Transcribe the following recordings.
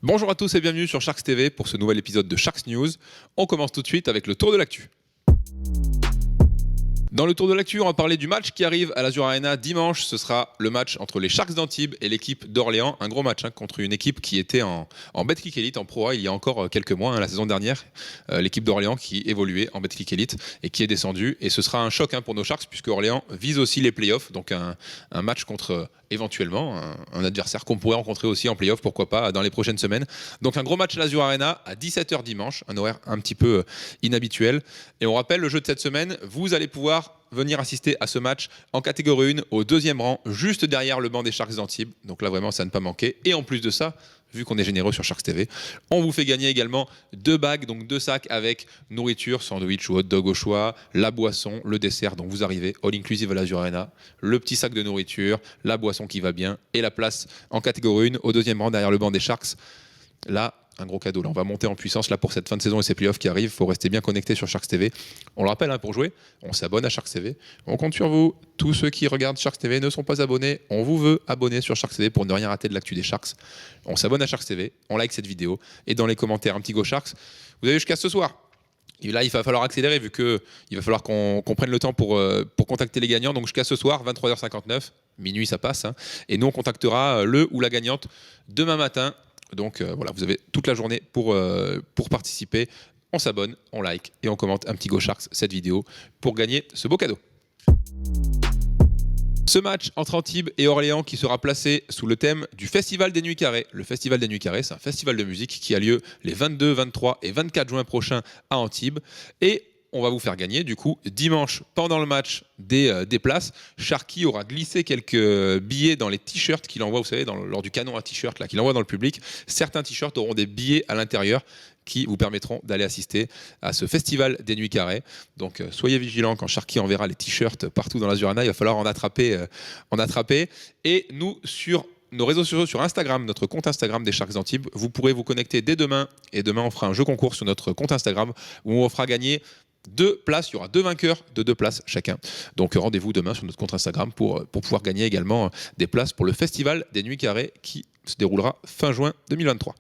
Bonjour à tous et bienvenue sur Sharks TV pour ce nouvel épisode de Sharks News. On commence tout de suite avec le tour de l'actu. Dans le tour de l'actu, on va parler du match qui arrive à l'Azur Arena dimanche. Ce sera le match entre les Sharks d'Antibes et l'équipe d'Orléans. Un gros match contre une équipe qui était en Betclic Elite, en Pro A, il y a encore quelques mois, la saison dernière. L'équipe d'Orléans qui évoluait en Betclic Elite et qui est descendue. Et ce sera un choc pour nos Sharks puisque Orléans vise aussi les playoffs. Donc un match contre éventuellement un adversaire qu'on pourrait rencontrer aussi en playoff, pourquoi pas, dans les prochaines semaines. Donc un gros match à l'Azur Arena à 17h dimanche, un horaire un petit peu inhabituel. Et on rappelle le jeu de cette semaine, vous allez pouvoir venir assister à ce match en catégorie 1 au deuxième rang, juste derrière le banc des Sharks d'Antibes. Donc là vraiment ça ne pas manquer. Et en plus de ça, vu qu'on est généreux sur Sharks TV, on vous fait gagner également 2 bags, donc 2 sacs avec nourriture, sandwich ou hot dog au choix, la boisson, le dessert. Donc vous arrivez all inclusive à l'Azur Arena, le petit sac de nourriture, la boisson qui va bien et la place en catégorie 1 au deuxième rang derrière le banc des Sharks. Là, un gros cadeau. Là, on va monter en puissance là pour cette fin de saison et ces playoffs qui arrivent. Il faut rester bien connecté sur Sharks TV. On le rappelle, pour jouer, on s'abonne à Sharks TV. On compte sur vous. Tous ceux qui regardent Sharks TV ne sont pas abonnés. On vous veut abonner sur Sharks TV pour ne rien rater de l'actu des Sharks. On s'abonne à Sharks TV, on like cette vidéo et dans les commentaires, un petit go Sharks. Vous avez jusqu'à ce soir. Et là, il va falloir accélérer vu qu'il va falloir qu'on prenne le temps pour contacter les gagnants. Donc jusqu'à ce soir, 23h59, minuit ça passe. Et nous, on contactera le ou la gagnante demain matin. Donc voilà, vous avez toute la journée pour participer. On s'abonne, on like et on commente un petit Go Sharks cette vidéo pour gagner ce beau cadeau. Ce match entre Antibes et Orléans qui sera placé sous le thème du Festival des Nuits Carrées. Le Festival des Nuits Carrées, c'est un festival de musique qui a lieu les 22, 23 et 24 juin prochains à Antibes. Et on va vous faire gagner, du coup, dimanche, pendant le match, des places. Sharky aura glissé quelques billets dans les t-shirts qu'il envoie, vous savez, lors du canon à t-shirt qu'il envoie dans le public. Certains t-shirts auront des billets à l'intérieur qui vous permettront d'aller assister à ce festival des Nuits Carrées. Donc soyez vigilants quand Sharky enverra les t-shirts partout dans l'Azur Arena, il va falloir en attraper. Et nous, sur nos réseaux sociaux, sur Instagram, notre compte Instagram des Sharks d'Antibes, vous pourrez vous connecter dès demain. Et demain, on fera un jeu concours sur notre compte Instagram où on fera gagner 2 places, il y aura 2 vainqueurs de 2 places chacun. Donc rendez-vous demain sur notre compte Instagram pour pouvoir gagner également des places pour le Festival des Nuits Carrées qui se déroulera fin juin 2023.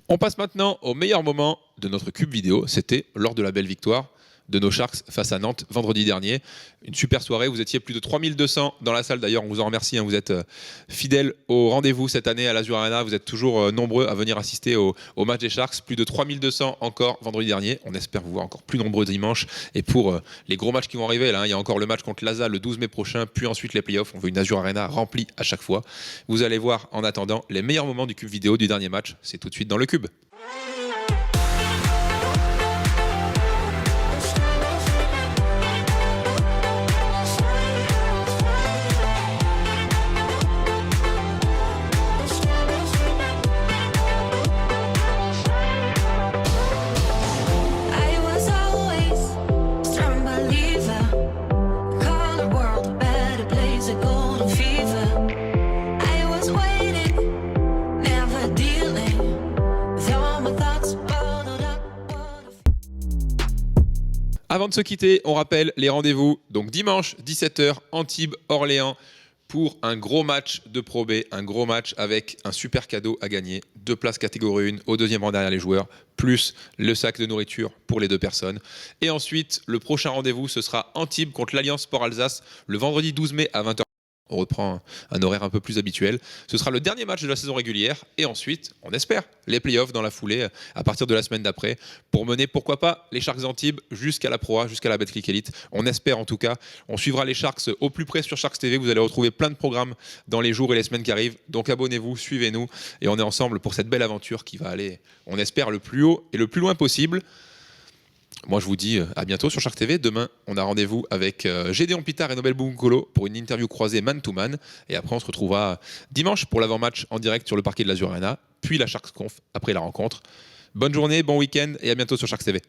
On passe maintenant au meilleur moment de notre cube vidéo, c'était lors de la belle victoire de nos Sharks face à Nantes vendredi dernier. Une super soirée, vous étiez plus de 3200 dans la salle d'ailleurs, on vous en remercie, vous êtes fidèles au rendez-vous cette année à l'Azur Arena, vous êtes toujours nombreux à venir assister au match des Sharks, plus de 3200 encore vendredi dernier, on espère vous voir encore plus nombreux dimanche et pour les gros matchs qui vont arriver, là, il y a encore le match contre l'ASA le 12 mai prochain, puis ensuite les playoffs, on veut une Azur Arena remplie à chaque fois. Vous allez voir en attendant les meilleurs moments du cube vidéo du dernier match, c'est tout de suite dans le cube. Avant de se quitter, on rappelle les rendez-vous. Donc dimanche, 17h, Antibes, Orléans, pour un gros match de Pro B, un gros match avec un super cadeau à gagner. 2 places catégorie 1 au deuxième rang derrière les joueurs, plus le sac de nourriture pour les 2 personnes. Et ensuite, le prochain rendez-vous, ce sera Antibes contre l'Alliance Sport Alsace, le vendredi 12 mai à 20h. On reprend un horaire un peu plus habituel. Ce sera le dernier match de la saison régulière. Et ensuite, on espère, les playoffs dans la foulée à partir de la semaine d'après pour mener, pourquoi pas, les Sharks d'Antibes jusqu'à la Pro A, jusqu'à la Betclic Elite. On espère en tout cas. On suivra les Sharks au plus près sur Sharks TV. Vous allez retrouver plein de programmes dans les jours et les semaines qui arrivent. Donc abonnez-vous, suivez-nous. Et on est ensemble pour cette belle aventure qui va aller, on espère, le plus haut et le plus loin possible. Moi, je vous dis à bientôt sur Sharks TV. Demain, on a rendez-vous avec Gédéon Pitard et Nobel Bounkolo pour une interview croisée man-to-man. Et après, on se retrouvera dimanche pour l'avant-match en direct sur le parquet de l'Azur Arena, puis la Sharks Conf après la rencontre. Bonne journée, bon week-end et à bientôt sur Sharks TV.